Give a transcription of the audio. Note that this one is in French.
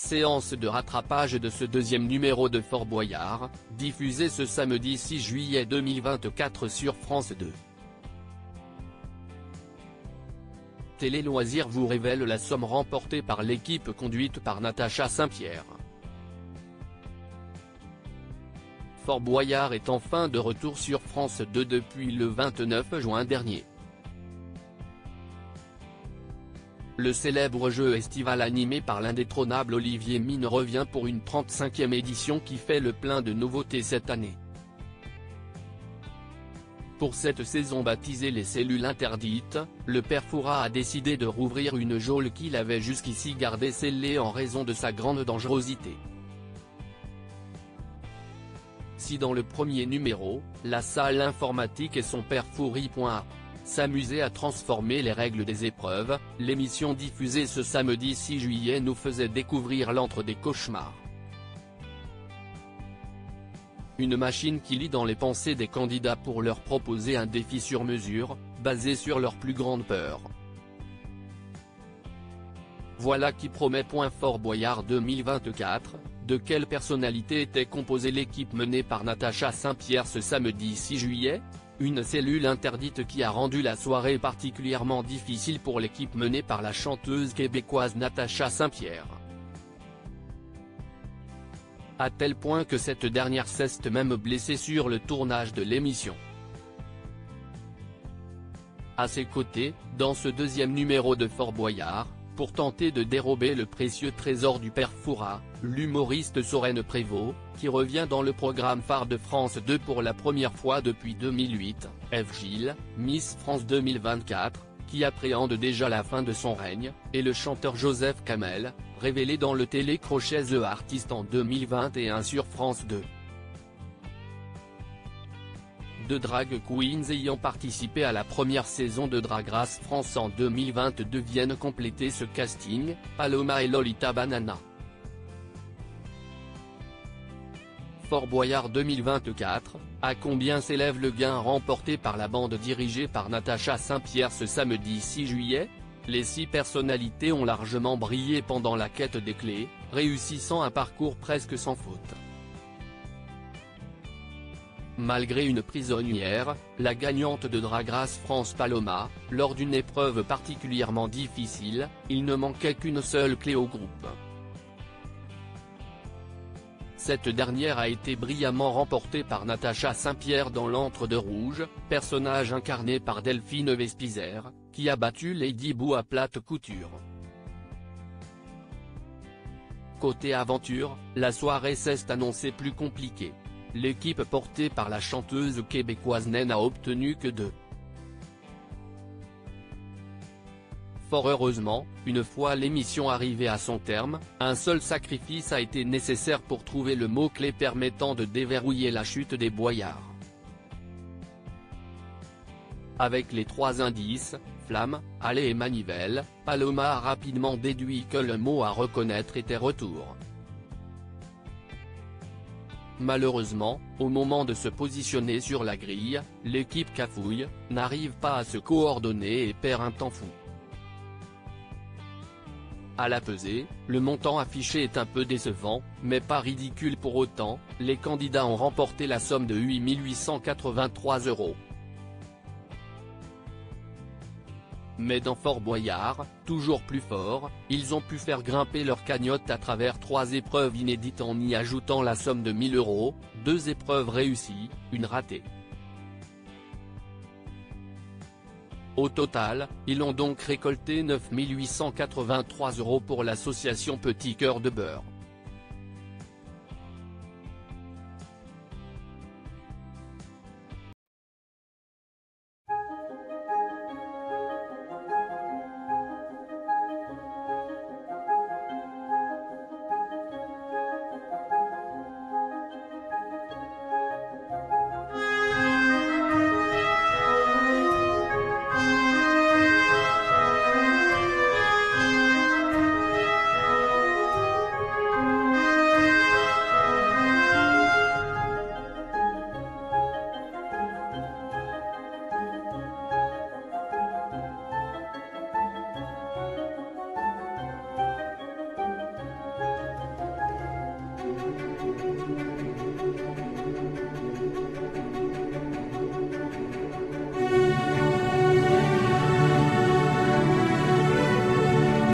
séance de rattrapage de ce deuxième numéro de Fort Boyard, diffusé ce samedi 6 juillet 2024 sur France 2. Télé Loisirs vous révèle la somme remportée par l'équipe conduite par Natacha Saint-Pierre. Fort Boyard est enfin de retour sur France 2 depuis le 29 juin dernier. Le célèbre jeu estival animé par l'indétrônable Olivier Mine revient pour une 35e édition qui fait le plein de nouveautés cette année. Pour cette saison baptisée les cellules interdites, le père Fouras a décidé de rouvrir une geôle qu'il avait jusqu'ici gardée scellée en raison de sa grande dangerosité. Si dans le premier numéro, la salle informatique et son père Fouris s'amuser à transformer les règles des épreuves, l'émission diffusée ce samedi 6 juillet nous faisait découvrir l'antre des cauchemars. Une machine qui lit dans les pensées des candidats pour leur proposer un défi sur mesure, basé sur leur plus grande peur. Voilà qui promet. Fort Boyard 2024, de quelle personnalité était composée l'équipe menée par Natacha Saint-Pierre ce samedi 6 juillet ? Une cellule interdite qui a rendu la soirée particulièrement difficile pour l'équipe menée par la chanteuse québécoise Natacha Saint-Pierre. À tel point que cette dernière s'est même blessée sur le tournage de l'émission. À ses côtés, dans ce deuxième numéro de Fort Boyard, pour tenter de dérober le précieux trésor du père Fouras, l'humoriste Sorène Prévost, qui revient dans le programme phare de France 2 pour la première fois depuis 2008, Ève Gilles, Miss France 2024, qui appréhende déjà la fin de son règne, et le chanteur Joseph Kamel, révélé dans le télécrochet The Artist en 2021 sur France 2. Deux drag queens ayant participé à la première saison de Drag Race France en 2022 viennent compléter ce casting, Paloma et Lolita Banana. Fort Boyard 2024, à combien s'élève le gain remporté par la bande dirigée par Natacha Saint-Pierre ce samedi 6 juillet ? Les 6 personnalités ont largement brillé pendant la quête des clés, réussissant un parcours presque sans faute. Malgré une prisonnière, la gagnante de Drag Race France Paloma, lors d'une épreuve particulièrement difficile, il ne manquait qu'une seule clé au groupe. Cette dernière a été brillamment remportée par Natacha Saint-Pierre dans l'antre de rouge, personnage incarné par Delphine Vespizer, qui a battu Lady Boo à plate couture. Côté aventure, la soirée s'est annoncée plus compliquée. L'équipe portée par la chanteuse québécoise n'a obtenu que 2. Fort heureusement, une fois l'émission arrivée à son terme, un seul sacrifice a été nécessaire pour trouver le mot-clé permettant de déverrouiller la chute des Boyards. Avec les 3 indices, flamme, allée et manivelle, Paloma a rapidement déduit que le mot à reconnaître était retour. Malheureusement, au moment de se positionner sur la grille, l'équipe cafouille, n'arrive pas à se coordonner et perd un temps fou. À la pesée, le montant affiché est un peu décevant, mais pas ridicule pour autant, les candidats ont remporté la somme de 8 883 €. Mais dans Fort Boyard, toujours plus fort, ils ont pu faire grimper leur cagnotte à travers 3 épreuves inédites en y ajoutant la somme de 1 000 €, 2 épreuves réussies, une ratée. Au total, ils ont donc récolté 9 883 € pour l'association Petit Cœur de Beurre.